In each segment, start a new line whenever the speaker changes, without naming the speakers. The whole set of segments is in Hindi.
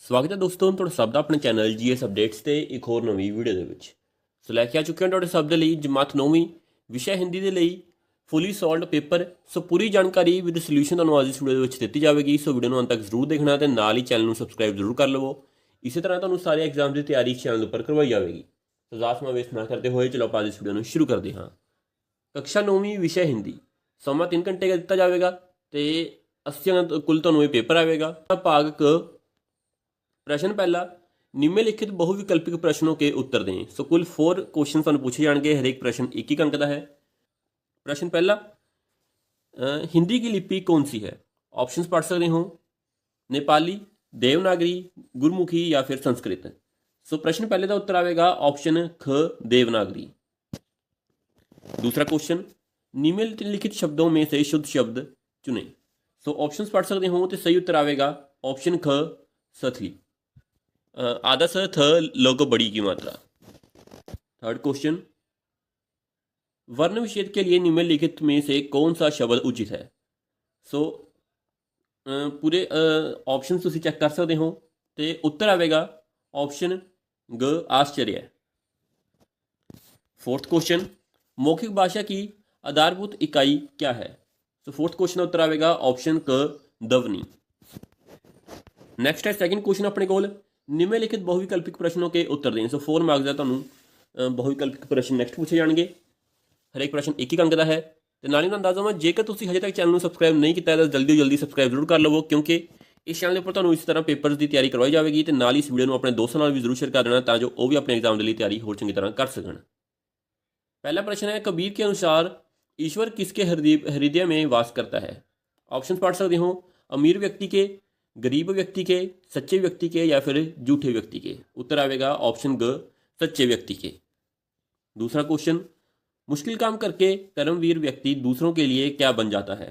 ਸਵਾਗਤ ਹੈ ਦੋਸਤੋ ਤੁਹਾਡਾ ਸਭ ਦਾ ਆਪਣੇ ਚੈਨਲ ਜੀਐਸ ਅਪਡੇਟਸ ਤੇ ਇੱਕ ਹੋਰ ਨਵੀਂ ਵੀਡੀਓ ਦੇ ਵਿੱਚ। ਸੋ ਲੈ ਕੇ ਆ ਚੁੱਕੇ ਹਾਂ ਤੁਹਾਡੇ ਸਭ ਦੇ ਲਈ ਜਮਾਤ 9ਵੀਂ ਵਿਸ਼ਾ ਹਿੰਦੀ ਦੇ ਲਈ ਫੁੱਲੀ ਸੋਲਵਡ ਪੇਪਰ। ਸੋ ਪੂਰੀ ਜਾਣਕਾਰੀ ਵਿਦ ਸੋਲੂਸ਼ਨ ਤੁਹਾਨੂੰ ਅੱਜ ਇਸ ਵੀਡੀਓ ਦੇ ਵਿੱਚ ਦਿੱਤੀ ਜਾਵੇਗੀ। ਸੋ ਵੀਡੀਓ ਨੂੰ ਅੰਤ ਤੱਕ ਜ਼ਰੂਰ ਦੇਖਣਾ ਤੇ ਨਾਲ ਹੀ ਚੈਨਲ ਨੂੰ ਸਬਸਕ੍ਰਾਈਬ ਜ਼ਰੂਰ ਕਰ ਲਵੋ। ਇਸੇ ਤਰ੍ਹਾਂ ਤੁਹਾਨੂੰ ਸਾਰੇ ਐਗਜ਼ਾਮ ਦੀ ਤਿਆਰੀ ਇਸ ਚੈਨਲ ਉੱਪਰ ਕਰਵਾਈ ਜਾਵੇਗੀ। ਸੋ ਜ਼ਿਆਦਾ ਸਮਾਂ ਵੇਸਟ ਨਾ ਕਰਦੇ ਹੋਏ ਚਲੋ ਆਪਾਂ ਅੱਜ ਇਸ ਵੀਡੀਓ ਨੂੰ ਸ਼ੁਰੂ ਕਰਦੇ ਹਾਂ। कक्षा 9ਵੀਂ ਵਿਸ਼ਾ ਹਿੰਦੀ ਸਮਾਂ 3 ਘੰਟੇ ਦਾ ਦਿੱਤਾ ਜਾਵੇਗਾ ਤੇ 80 ਅੰਕ ਕੁੱਲ ਤੁਹਾਨੂੰ ਇਹ ਪੇਪਰ ਆਵੇਗਾ। भाग क प्रश्न पहला निम्नलिखित बहुविकल्पिक प्रश्नों के उत्तर दें। सो कुल 4 क्वेश्चन ਤੁਹਾਨੂੰ पूछे जाएंगे। हर एक प्रश्न 1 अंक का है। प्रश्न पहला हिंदी की लिपि कौन सी है। ऑप्शंस पढ़ सकते हो नेपाली, देवनागरी, गुरमुखी या फिर संस्कृत। सो प्रश्न पहले का उत्तर आएगा ऑप्शन ख देवनागरी। दूसरा क्वेश्चन निम्नलिखित शब्दों में से शुद्ध शब्द चुने। सो ऑप्शंस पढ़ सकते हो तो सही उत्तर आएगा ऑप्शन ख सथली। आधा स थ लोगो बड़ी की मात्रा। थर्ड क्वेश्चन वर्ण विच्छेद के लिए निम्नलिखित में से कौन सा शब्द उचित है। सो पूरे ऑप्शन तुसी चेक कर सकते हो तो उत्तर आएगा ऑप्शन ग आश्चर्य। फोर्थ क्वेश्चन मौखिक भाषा की आधारभूत इकाई क्या है। सो फोर्थ क्वेश्चन का उत्तर आएगा ऑप्शन क ध्वनि। नैक्सट है सैकेंड क्वेश्चन अपने को निम्नलिखित बहुविकल्पिक प्रश्नों के उत्तर दें। सो 4 मार्क्स का ਤੁਹਾਨੂੰ बहुविकल्पिक प्रश्न नैक्सट पूछे जाएंगे। हर एक प्रश्न 1 अंक का है। तो नाल ही अंदाजा मैं जेकर तुम हजे तक चैनल को सबसक्राइब नहीं किया तो जल्दी जल्दी सबसक्राइब जरूर कर लवो क्योंकि इस चैनल पर ਤੁਹਾਨੂੰ इस तरह पेपर्स की तैयारी करवाई जाएगी। तो नाल ही इस वीडियो को अपने दोस्तों नाल भी जरूर शेयर कर देना ताकि वो भी अपने एग्जाम के लिए तैयारी होर चंगी तरह कर सकन। पहला प्रश्न है कबीर के अनुसार ईश्वर किसके हृदय में वास करता है। ऑप्शन पढ़ सकते हो अमीर व्यक्ति के, गरीब व्यक्ति के, सच्चे व्यक्ति के या फिर झूठे व्यक्ति के। उत्तर आएगा ऑप्शन ग सच्चे व्यक्ति के। दूसरा क्वेश्चन मुश्किल काम करके कर्मवीर व्यक्ति दूसरों के लिए क्या बन जाता है।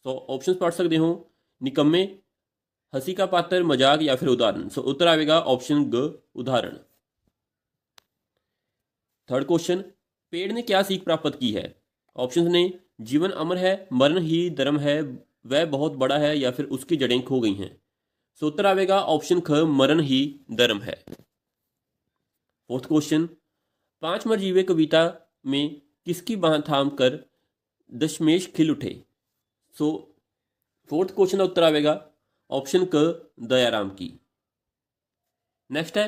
सो ऑप्शन पढ़ सकते हो निकम्मे, हंसी का पात्र, मजाक या फिर उदाहरण। सो उत्तर आएगा ऑप्शन ग उदाहरण। थर्ड क्वेश्चन पेड़ ने क्या सीख प्राप्त की है। ऑप्शन ने जीवन अमर है, मरण ही धर्म है, वह बहुत बड़ा है या फिर उसकी जड़ें खो गई हैं। सो उत्तर आएगा ऑप्शन ख मरण ही धर्म है। फोर्थ क्वेश्चन 5 मरजीवे कविता में किसकी बाह थाम कर दशमेश खिल उठे। सो फोर्थ क्वेश्चन का उत्तर आएगा ऑप्शन क दयाराम की। नेक्स्ट है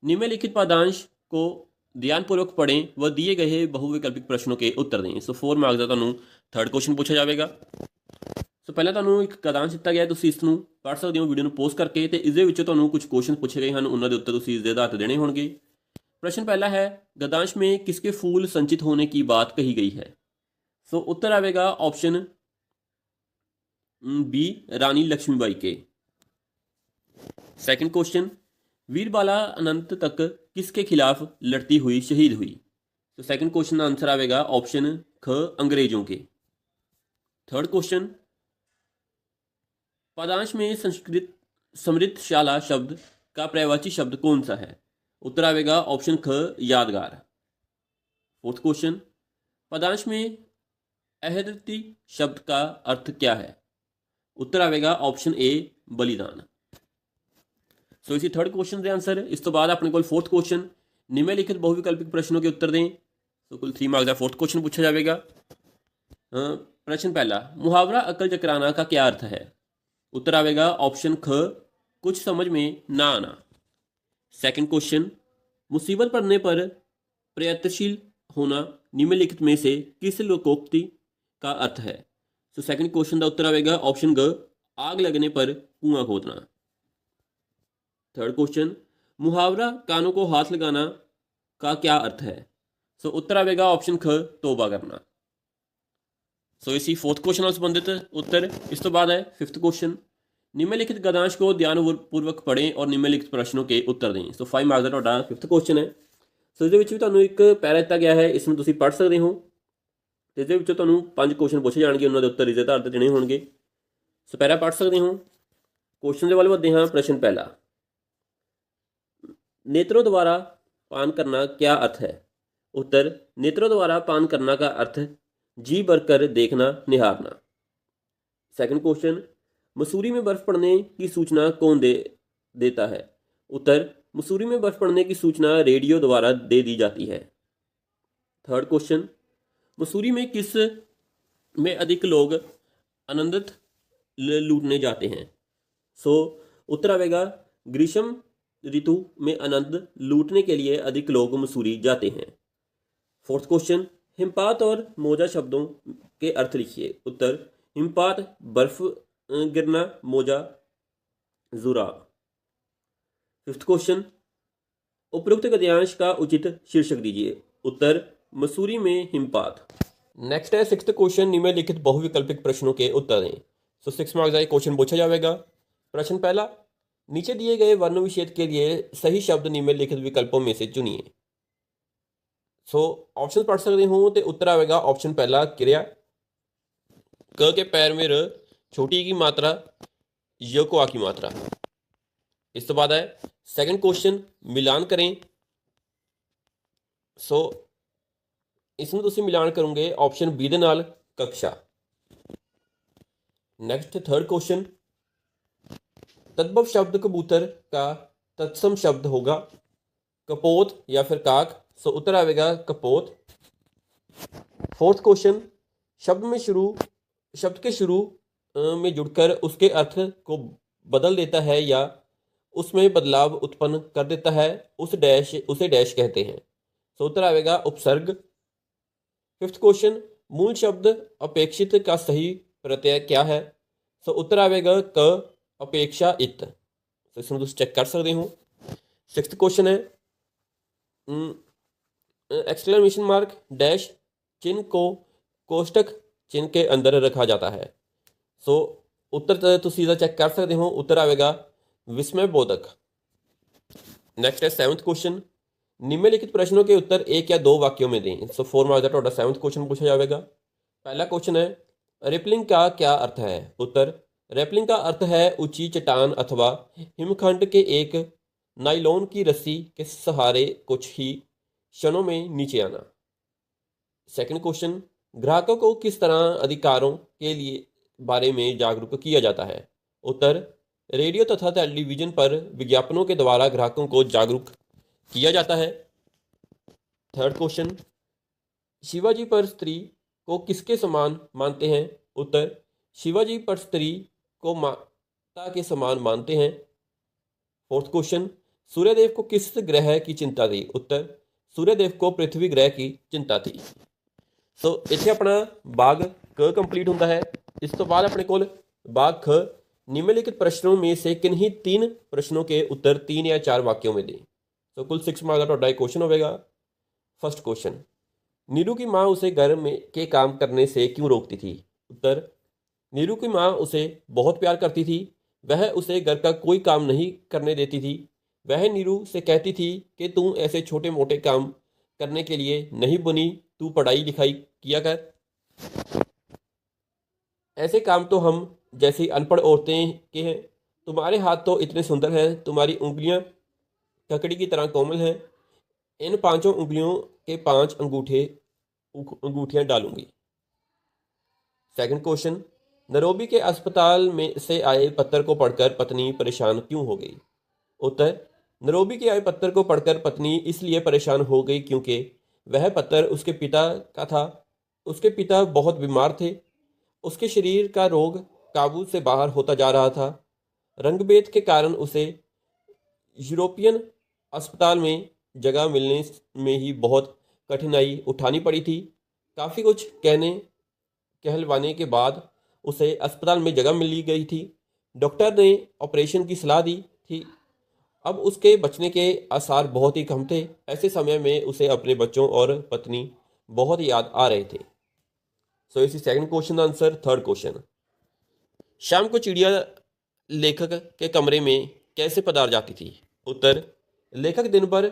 निम्नलिखित पदांश को ध्यानपूर्वक पढ़ें व दिए गए बहुविकल्पिक प्रश्नों के उत्तर दें। सो 4 मार्क्स का ਤੁਹਾਨੂੰ थर्ड क्वेश्चन पूछा जाएगा। सो पहले ਤੁਹਾਨੂੰ ਇੱਕ ਕਦਾਂਸ਼ ਦਿੱਤਾ ਗਿਆ ਤੁਸੀਂ ਇਸ ਨੂੰ ਪੜ੍ਹ ਸਕਦੇ ਹੋ ਵੀਡੀਓ ਨੂੰ ਪੌਜ਼ ਕਰਕੇ ਤੇ ਇਸ ਦੇ ਵਿੱਚੋਂ ਤੁਹਾਨੂੰ ਕੁਝ ਕੁਐਸਚਨ ਪੁੱਛੇ ਗਏ ਹਨ ਉਹਨਾਂ ਦੇ ਉੱਤਰ ਤੁਸੀਂ ਇਸ ਦੇ ਆਧਾਰ ਤੇ ਦੇਣੇ ਹੋਣਗੇ। प्रश्न पहला है गदांश में किसके फूल संचित होने की बात कही गई है। सो उत्तर आएगा ऑप्शन बी रानी लक्ष्मीबाई के। सेकंड क्वेश्चन वीरबाला अनंत तक किसके खिलाफ लड़ती हुई शहीद हुई। तो सेकंड क्वेश्चन का आंसर आएगा ऑप्शन ख अंग्रेजों के। थर्ड क्वेश्चन पदांश में संस्कृत समृद्धशाला शब्द का पर्यायवाची शब्द कौन सा है। उत्तर आएगा ऑप्शन ख यादगार। फोर्थ क्वेश्चन पदांश में अहदती शब्द का अर्थ क्या है। उत्तर आएगा ऑप्शन ए बलिदान। सो इसी थर्ड क्वेश्चन के आंसर इस तो बाद अपने को फोर्थ क्वेश्चन निम्नलिखित बहुविकल्पिक प्रश्नों के उत्तर दें। तो कुल 3 मार्क्स का फोर्थ क्वेश्चन पूछा जाएगा। प्रश्न पहला मुहावरा अकल चकराना का क्या अर्थ है। उत्तर आएगा ऑप्शन ख कुछ समझ में ना आना। सेकंड क्वेश्चन मुसीबत पड़ने पर प्रयत्नशील होना निम्नलिखित में से किस लोकोक्ति का अर्थ है। तो सेकंड क्वेश्चन का उत्तर आएगा ऑप्शन ग आग लगने पर कुआं खोदना। थर्ड क्वेश्चन मुहावरा कानों को हाथ लगाना का क्या अर्थ है। सो उत्तर आएगा ऑप्शन ख तौबा करना। सो इसी फोर्थ क्वेश्चन से संबंधित उत्तर। इस तो बाद है फिफ्थ क्वेश्चन निम्नलिखित गदांश को ध्यानपूर्वक पढ़ें और निम्नलिखित प्रश्नों के उत्तर दें। सो 5 मार्क्स का ਤੁਹਾਡਾ ਫਿਫਥ क्वेश्चन है। सो ਇਹਦੇ ਵਿੱਚ ਵੀ ਤੁਹਾਨੂੰ ਇੱਕ ਪੈਰਾ ਦਿੱਤਾ ਗਿਆ ਹੈ, ਇਸ ਨੂੰ ਤੁਸੀਂ ਪੜ੍ਹ ਸਕਦੇ ਹੋ ਤੇ ਇਹਦੇ ਵਿੱਚੋਂ ਤੁਹਾਨੂੰ 5 ਕੁਐਸਚਨ ਪੁੱਛੇ ਜਾਣਗੇ, ਉਹਨਾਂ ਦੇ ਉੱਤਰ ਇਸ ਦੇ ਆਧਾਰ ਤੇ ਦੇਣੇ ਹੋਣਗੇ। ਸੋ ਪੈਰਾ ਪੜ੍ਹ ਸਕਦੇ ਹੋ। क्वेश्चन ਦੇ ਵੱਲ ਵਧਦੇ ਹਾਂ। प्रश्न पहला नेत्रों द्वारा पान करना क्या अर्थ है। उत्तर नेत्रों द्वारा पान करना का अर्थ जी भरकर देखना, निहारना। सेकंड क्वेश्चन मसूरी में बर्फ पड़ने की सूचना कौन देता है? उत्तर, मसूरी में बर्फ पड़ने की सूचना रेडियो द्वारा दे दी जाती है। थर्ड क्वेश्चन, मसूरी में किस में अधिक लोग आनंदित लूटने जाते हैं? उत्तर आएगा, ग्रीष्म ऋतु में आनंद लूटने के लिए अधिक लोग मसूरी जाते हैं। फोर्थ क्वेश्चन, हिमपात और मोजा शब्दों के अर्थ लिखिए। उत्तर, हिमपात बर्फ गिरना, मोजा जुराब। फिफ्थ क्वेश्चन, उपरोक्त गद्यांश का उचित शीर्षक दीजिए। उत्तर, मसूरी में हिमपात। नेक्स्ट है सिक्स्थ क्वेश्चन, निम्नलिखित बहुविकल्पिक प्रश्नों के उत्तर दें। 6 मार्क्स का क्वेश्चन पूछा जाएगा। प्रश्न पहला, नीचे दिए गए वर्ण विशेष के लिए सही शब्द निम्नलिखित विकल्पों में से चुनिए। ऑप्शन पढ़ सकते हो तो उत्तर आएगा ऑप्शन पहला, क्रिया। क के पैर में र, छोटी की मात्रा, य को आ की मात्रा। इस तो बाद है सेकंड क्वेश्चन, मिलान करें। इसमें तुम मिलान करोगे ऑप्शन बी दे नाल, कक्षा। नेक्स्ट थर्ड क्वेश्चन, तद्भव शब्द कबूतर का तत्सम शब्द होगा कपोत या फिर काक। उत्तर आएगा कपोत। फोर्थ क्वेश्चन, शब्द के शुरू में जुड़कर उसके अर्थ को बदल देता है या उसमें बदलाव उत्पन्न कर देता है, उसे डैश कहते हैं। उत्तर आएगा उपसर्ग। फिफ्थ क्वेश्चन, मूल शब्द अपेक्षित का सही प्रत्यय क्या है? उत्तर आएगा क अपेक्षा इत। इसमें तुम चेक कर सकते हो। सिक्स्थ क्वेश्चन है, एक्सक्लेमेशन मार्क डैश चिन्ह को कोष्टक चिन्ह के अंदर रखा जाता है। उत्तर तो सीधा चेक कर सकते हो। उत्तर आएगा विस्मय बोधक। नेक्स्ट है सेवंथ क्वेश्चन, निम्नलिखित प्रश्नों के उत्तर एक या दो वाक्यों में दें। 4 मार्क्स का सेवंथ क्वेश्चन पूछा जाएगा। पहला क्वेश्चन है, रेपलिंग का क्या अर्थ है? उत्तर, रेपलिंग का अर्थ है ऊंची चट्टान अथवा हिमखंड के एक नाइलॉन की रस्सी के सहारे कुछ ही क्षणों में नीचे आना। सेकंड क्वेश्चन, ग्राहकों को किस तरह अधिकारों के लिए बारे में जागरूक किया जाता है? उत्तर, रेडियो तथा टेलीविजन पर विज्ञापनों के द्वारा ग्राहकों को जागरूक किया जाता है। थर्ड क्वेश्चन, शिवाजी पर स्त्री को किसके समान मानते हैं? उत्तर, शिवाजी पर स्त्री को माता के समान मानते हैं। फोर्थ क्वेश्चन, सूर्यदेव को किस ग्रह की चिंता थी? उत्तर, सूर्यदेव को पृथ्वी ग्रह की चिंता थी। इत्थे अपना भाग क कंप्लीट होता है। इस तो बाद अपने को भाग ख, निम्नलिखित प्रश्नों में से किन्हीं 3 प्रश्नों के उत्तर 3 या 4 वाक्यों में दें। कुल 6 मार्क्स का क्वेश्चन होगा। फर्स्ट क्वेश्चन, नीरू की माँ उसे घर में के काम करने से क्यों रोकती थी? उत्तर, नीरू की माँ उसे बहुत प्यार करती थी, वह उसे घर का कोई काम नहीं करने देती थी। वह नीरू से कहती थी कि तू ऐसे छोटे मोटे काम करने के लिए नहीं बनी, तू पढ़ाई लिखाई किया कर। ऐसे काम तो हम जैसी अनपढ़ औरतें के हैं। तुम्हारे हाथ तो इतने सुंदर हैं, तुम्हारी उंगलियां ककड़ी की तरह कोमल हैं। इन 5 उंगलियों के 5 अंगूठियां डालूंगी। सेकंड क्वेश्चन, नैरोबी के अस्पताल में से आए पत्र को पढ़कर पत्नी परेशान क्यों हो गई? उत्तर, नैरोबी के आए पत्र को पढ़कर पत्नी इसलिए परेशान हो गई क्योंकि वह पत्र उसके पिता का था। उसके पिता बहुत बीमार थे। उसके शरीर का रोग काबू से बाहर होता जा रहा था। रंगभेद के कारण उसे यूरोपियन अस्पताल में जगह मिलने में ही बहुत कठिनाई उठानी पड़ी थी। काफ़ी कुछ कहलवाने के बाद उसे अस्पताल में जगह मिली गई थी। डॉक्टर ने ऑपरेशन की सलाह दी थी। अब उसके बचने के आसार बहुत ही कम थे। ऐसे समय में उसे अपने बच्चों और पत्नी बहुत याद आ रहे थे। इसी second question answer. Third question, शाम को चिड़िया लेखक के कमरे में कैसे पधार जाती थी? उत्तर, लेखक दिन भर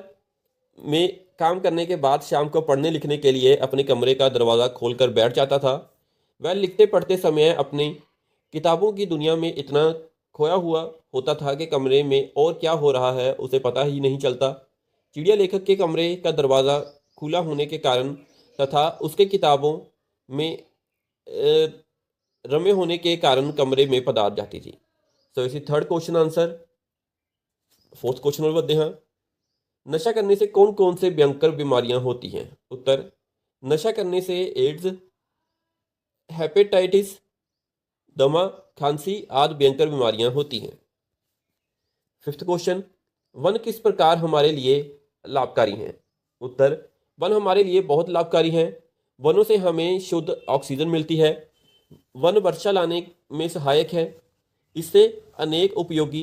में काम करने के बाद शाम को पढ़ने लिखने के लिए अपने कमरे का दरवाज़ा खोलकर बैठ जाता था। वह लिखते पढ़ते समय अपनी किताबों की दुनिया में इतना खोया हुआ होता था कि कमरे में और क्या हो रहा है उसे पता ही नहीं चलता। चिड़िया लेखक के कमरे का दरवाज़ा खुला होने के कारण तथा उसके किताबों में रमे होने के कारण कमरे में पधार जाती थी। इसी third question answer. Fourth question ਵੱਲ ਵਧਦੇ ਹਾਂ। नशा करने से कौन कौन से भयंकर बीमारियां होती हैं? उत्तर, नशा करने से एड्स, हेपेटाइटिस, दमा, खांसी आदि भयंकर बीमारियां होती हैं। फिफ्थ क्वेश्चन, वन किस प्रकार हमारे लिए लाभकारी हैं? उत्तर, वन हमारे लिए बहुत लाभकारी हैं। वनों से हमें शुद्ध ऑक्सीजन मिलती है। वन वर्षा लाने में सहायक है। इससे अनेक उपयोगी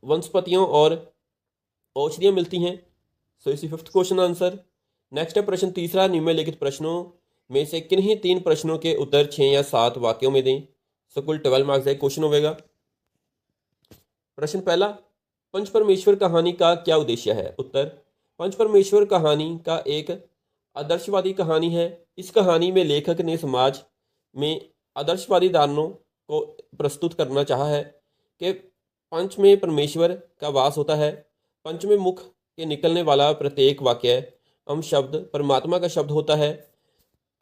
वनस्पतियों और औषधियाँ मिलती हैं। सो इसी फिफ्थ क्वेश्चन आंसर। नेक्स्ट है प्रश्न तीसरा, निम्नलिखित प्रश्नों में से किन्हीं 3 प्रश्नों के उत्तर 6 या 7 वाक्यों में दें। सो कुल 12 मार्क्स का क्वेश्चन होगा। प्रश्न पहला, पंच परमेश्वर कहानी का क्या उद्देश्य है? उत्तर, पंच परमेश्वर कहानी का एक आदर्शवादी कहानी है। इस कहानी में लेखक ने समाज में आदर्शवादी धारणाओं को प्रस्तुत करना चाहा है कि पंच में परमेश्वर का वास होता है। पंच में मुख के निकलने वाला प्रत्येक वाक्य शब्द परमात्मा का शब्द होता है।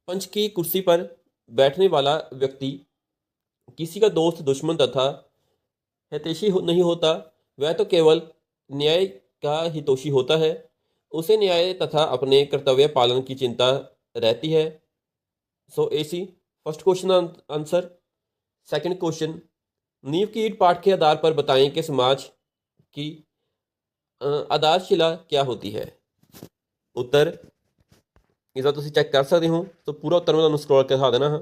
पंच की कुर्सी पर बैठने वाला व्यक्ति किसी का दोस्त, दुश्मन तथा हितैषी नहीं होता। वह तो केवल न्याय का हितैषी होता है। उसे न्याय तथा अपने कर्तव्य पालन की चिंता रहती है। सो एसी first question answer. Second question, नींव की ईंट पाठ के आधार पर बताएं कि समाज की आधारशिला क्या होती है? उत्तर, इसका तुम चेक कर सकते हो। तो पूरा उत्तर मैं ਤੁਹਾਨੂੰ ਸਕਰੋਲ ਕੇ ਦਿਖਾ ਦੇਣਾ ਹਾਂ।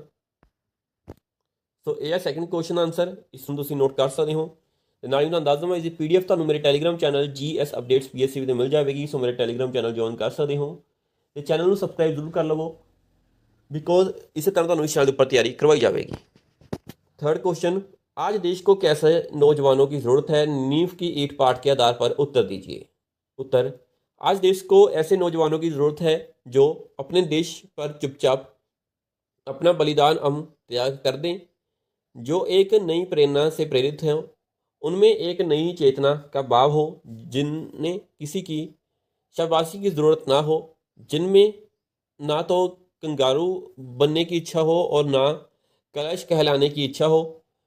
ਸੋ ਇਹ ਹੈ ਸੈਕੰਡ ਕੁਐਸਚਨ ਆਨਸਰ, ਇਸ ਨੂੰ ਤੁਸੀਂ ਨੋਟ ਕਰ ਸਕਦੇ ਹੋ। ਤੇ ਨਾਲ ਹੀ ਤੁਹਾਨੂੰ ਦੱਸ ਦਵਾਂ, ਇਸ ਦੀ PDF ਤੁਹਾਨੂੰ ਮੇਰੇ Telegram channel GS updates PSC ਤੇ ਮਿਲ ਜਾਵੇਗੀ। ਸੋ ਮੇਰੇ ਟੈਲੀਗ੍ਰਾਮ ਚੈਨਲ ਜੁਆਇਨ ਕਰ ਸਕਦੇ ਹੋ ਤੇ ਚੈਨਲ ਨੂੰ ਸਬਸਕ੍ਰਾਈਬ ਜ਼ਰੂਰ ਕਰ ਲਵੋ, बिकॉज इसी तरह ਤੁਹਾਨੂੰ ਇਸ ਚੈਨਲ ਦੇ ਉੱਪਰ ਤਿਆਰੀ ਕਰਵਾਈ ਜਾਵੇਗੀ। थर्ड क्वेश्चन, आज देश को कैसे नौजवानों की जरूरत है? नींव की ईंट पाठ के आधार पर उत्तर दीजिए। उत्तर, आज देश को ऐसे नौजवानों की जरूरत है जो अपने देश पर चुपचाप अपना बलिदान त्याग कर दें, जो एक नई प्रेरणा से प्रेरित हैं, उनमें एक नई चेतना का भाव हो, जिनमें किसी की शाबाशी की जरूरत ना हो, जिनमें ना तो कंगारू बनने की इच्छा हो और ना कलश कहलाने की इच्छा हो।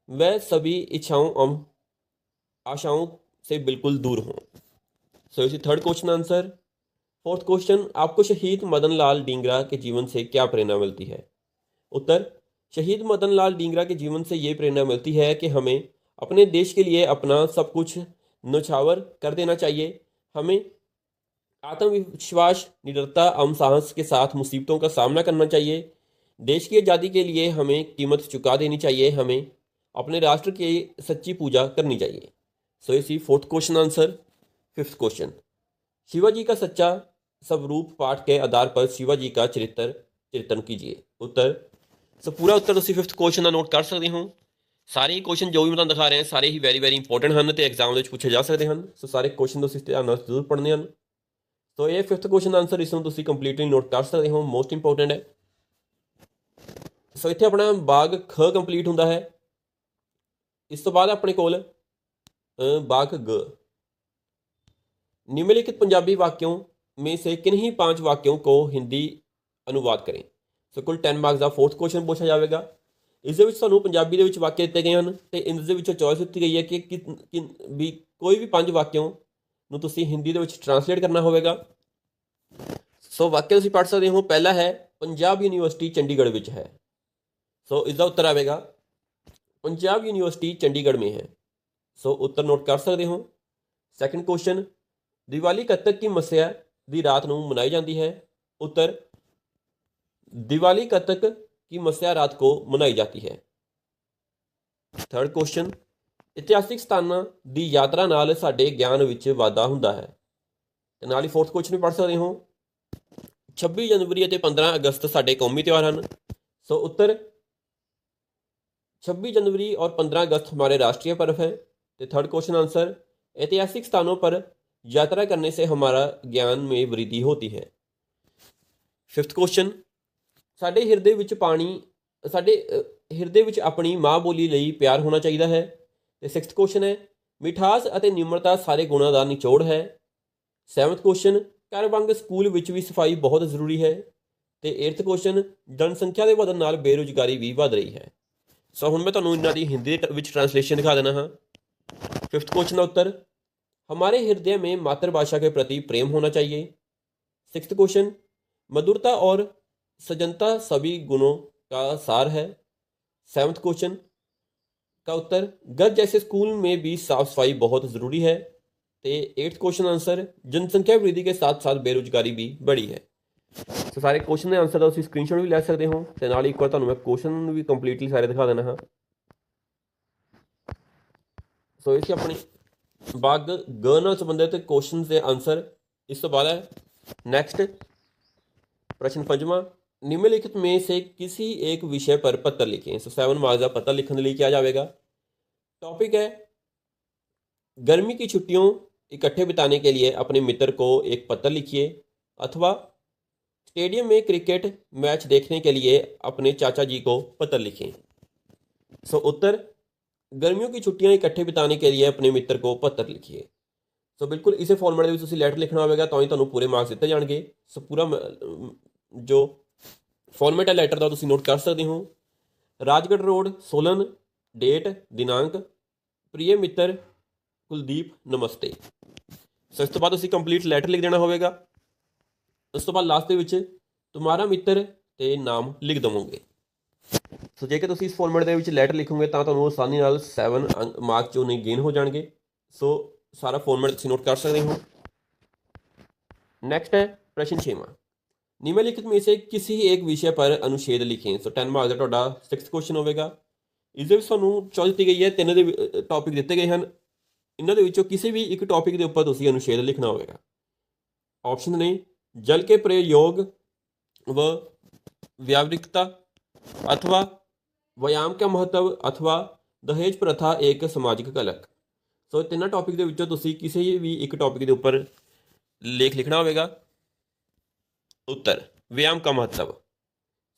वह सभी इच्छाओं आशाओं से बिल्कुल दूर हों। सो इसी third question answer. Fourth question, आपको शहीद मदन लाल डींगरा के जीवन से क्या प्रेरणा मिलती है? उत्तर, शहीद मदन लाल डींगरा के जीवन से ये प्रेरणा मिलती है कि हमें अपने देश के लिए अपना सब कुछ न्यौछावर कर देना चाहिए। हमें आत्मविश्वास, निडरता साहस के साथ मुसीबतों का सामना करना चाहिए। देश की आज़ादी के लिए हमें कीमत चुका देनी चाहिए। हमें अपने राष्ट्र की सच्ची पूजा करनी चाहिए। सो इसी fourth question answer. Fifth question, Shivaji का सच्चा स्वरूप पाठ के आधार पर शिवाजी का चरित्र कीजिए। उत्तर, सो पूरा उत्तर तुम फिफ्थ क्वेश्चन का नोट कर सकते हो। सारे ही क्वेश्चन जो भी मैं दिखा रहे हैं सारे ही वेरी वेरी इंपॉर्टेंट हैं तो एग्जाम में पूछे जा सकते हैं। सो सारे क्वेश्चन तुम ध्यान जरूर पढ़ने हैं। तो ये फिफ्थ क्वेश्चन आंसर इसमें तुम कंप्लीटली नोट कर सकते हो, मोस्ट इंपॉर्टेंट है। सो इत्थे अपना बाग ख कंप्लीट होंदा है। इस तो बाद अपने कोल बाग ग। निम्नलिखित पंजाबी वाक्यों में से किन्हीं 5 वाक्यों को हिंदी अनुवाद करें। सो कुल 10 मार्क्स का फोर्थ क्वेश्चन पूछा जाएगा। इस सानू पंजाबी दे विच वाक्य दिते गए हैं तो इनके विचों चॉइस दी गई है कि भी कोई भी 5 वाक्यों ਨੂੰ ਤੁਸੀਂ ਹਿੰਦੀ ਦੇ ਵਿੱਚ ट्रांसलेट करना होगा। सो वाक्य ਤੁਸੀਂ पढ़ सकते हो। पहला है पंजाब यूनिवर्सिटी चंडीगढ़ विच है। सो इसका उत्तर आएगा पंजाब यूनिवर्सिटी चंडीगढ़ में है। सो उत्तर नोट कर सकते हो। सैकंड क्वेश्चन, दिवाली कतक की मस्या की रात को मनाई जाती है। उत्तर, दिवाली कतक की मस्या रात को मनाई जाती है। थर्ड क्वेश्चन, इतिहासिक स्थानों की यात्रा नाल साडे ज्ञान विच वाधा हुंदा है। ते नाल ही फोर्थ क्वेश्चन भी पढ़ सकते हो। 26 जनवरी और 15 अगस्त साडे कौमी त्यौहार हैं। सो उत्तर, 26 जनवरी और 15 अगस्त हमारे राष्ट्रीय पर्व है। तो थर्ड क्वेश्चन आंसर, ऐतिहासिक स्थानों पर यात्रा करने से हमारा ज्ञान में वृद्धि होती है। फिफ्थ क्वेश्चन, साडे हिरदे विच पानी साडे हिरदे विच अपनी माँ बोली लई प्यार होना चाहिए है। तो सिक्स्थ क्वेश्चन है, मिठास और निम्रता सारे गुणों का निचोड़ है। सैवंथ क्वेश्चन, घर वांग स्कूल विच भी सफाई बहुत जरूरी है। तो एट्थ क्वेश्चन, जनसंख्या के वधन नाल बेरोजगारी भी वध रही है। सो हुण मैं तुहानूं इन्हां दी हिंदी विच ट्रांसलेशन दिखा देना हाँ। फिफ्थ क्वेश्चन का उत्तर, हमारे हृदय में मातृभाषा के प्रति प्रेम होना चाहिए। 6th क्वेश्चन, मधुरता और सजनता सभी गुणों का सार है। 7th क्वेश्चन का उत्तर, घर जैसे स्कूल में भी साफ सफाई बहुत जरूरी है। ਤੇ 8th क्वेश्चन आंसर, जनसंख्या वृद्धि के साथ साथ बेरोजगारी भी बढ़ी है। ਸੋ ਸਾਰੇ ਕੁਐਸਚਨ ਦੇ ਆਨਸਰ ਦਾ ਤੁਸੀਂ ਸਕਰੀਨਸ਼ਾਟ ਵੀ ਲੈ ਸਕਦੇ ਹੋ ਤੇ ਨਾਲ ਇੱਕ ਵਾਰ ਤੁਹਾਨੂੰ ਮੈਂ ਕੁਐਸਚਨ ਵੀ ਕੰਪਲੀਟਲੀ ਸਾਰੇ ਦਿਖਾ ਦੇਣਾ ਹਾਂ। ਸੋ ਇਹ ਸੀ ਆਪਣੀ ਬਾਗ ਗ ਨਾਲ ਸੰਬੰਧਿਤ ਕੁਐਸਚਨ ਦੇ ਆंसर। इस तो बाद है नेक्स्ट प्रश्न 5वां, निम्नलिखित में से किसी एक विषय पर पत्र लिखें। सो 7 मार्क्स का पत्र लिखने के लिए क्या जाएगा। टॉपिक है गर्मी की छुट्टियों इकट्ठे बिताने के लिए अपने मित्र को एक पत्र लिखिए, अथवा स्टेडियम में क्रिकेट मैच देखने के लिए अपने चाचा जी को पत्र लिखें। सो उत्तर, गर्मियों की छुट्टियां इकट्ठे बिताने के लिए अपने मित्र को पत्र लिखिए। सो बिल्कुल इसे फॉर्मेट में तुसीं लैटर लिखना होगा ਤਾਂ ਹੀ ਤੁਹਾਨੂੰ पूरे मार्क्स दिते जाएंगे। सो पूरा जो फॉर्मेट है लैटर का तुसीं नोट कर सकते हो। राजगढ़ रोड सोलन, डेट दिनांक, प्रिय मित्र कुलदीप नमस्ते। सो इस तो बाद तुसीं कंप्लीट लैटर लिख देना होगा। उस तो बाद लास्ट ਦੇ ਵਿੱਚ तुम्हारा मित्र ਤੇ ਨਾਮ ਲਿਖ ਦਵੋਗੇ। ਸੋ ਜੇਕਰ ਤੁਸੀਂ ਇਸ ਫਾਰਮੈਟ ਦੇ ਵਿੱਚ ਲੈਟਰ ਲਿਖੋਗੇ ਤਾਂ ਤੁਹਾਨੂੰ ਆਸਾਨੀ ਨਾਲ 7 ਮਾਰਕ ਜੋ ਨੇ ਗੇਨ ਹੋ ਜਾਣਗੇ। ਸੋ सारा फॉर्मेट तुसीं नोट कर सकते हो। नेक्स्ट है प्रश्न 6वां, निम्नलिखित में से किसी एक विषय पर अनुच्छेद लिखें। सो 10 मार्क्स का ਤੁਹਾਡਾ 6th क्वेश्चन होगा। ਇਸ ਦੇ ਵਿੱਚ ਤੁਹਾਨੂੰ ਚੋਇਸ ਦਿੱਤੀ ਗਈ ਹੈ, 3 ਦੇ ਟੌਪਿਕ ਦਿੱਤੇ ਗਏ ਹਨ। ਇਹਨਾਂ ਦੇ ਵਿੱਚੋਂ ਕਿਸੇ ਵੀ ਇੱਕ ਟੌਪਿਕ ਦੇ ਉੱਪਰ ਤੁਸੀਂ अनुच्छेद ਲਿਖਣਾ ਹੋਵੇਗਾ। ऑप्शन ने जल के प्रयोग व व्यावहारिकता, अथवा व्यायाम का महत्व, अथवा दहेज प्रथा एक सामाजिक कलक। सो ਤਿੰਨਾਂ ਟੌਪਿਕ ਦੇ ਵਿੱਚੋਂ ਤੁਸੀਂ ਕਿਸੇ ਵੀ ਇੱਕ ਟੌਪਿਕ ਦੇ ਉੱਪਰ ਲੇਖ ਲਿਖਣਾ ਹੋਵੇਗਾ। ਉੱਤਰ, व्यायाम का महत्व।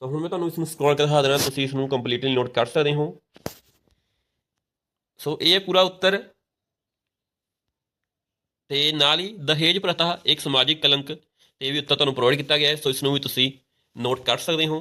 ਸੋ ਹੁਣ ਮੈਂ ਤੁਹਾਨੂੰ ਇਸ ਨੂੰ ਸਕਰੋਲ ਕੇ ਦਿਖਾ ਦੇਣਾ, ਤੁਸੀਂ ਇਸ ਨੂੰ ਕੰਪਲੀਟਲੀ ਨੋਟ ਕਰ ਸਕਦੇ ਹੋ। ਸੋ ਇਹ ਪੂਰਾ ਉੱਤਰ ਤੇ ਨਾਲ ਹੀ ਦਹੇਜ ਪ੍ਰਥਾ ਇੱਕ ਸਮਾਜਿਕ ਕਲੰਕ ਤੇ ਵੀ ਉੱਤਰ ਤੁਹਾਨੂੰ ਪ੍ਰੋਵਾਈਡ ਕੀਤਾ ਗਿਆ ਹੈ। ਸੋ ਇਸ ਨੂੰ ਵੀ ਤੁਸੀਂ ਨੋਟ ਕਰ ਸਕਦੇ ਹੋ।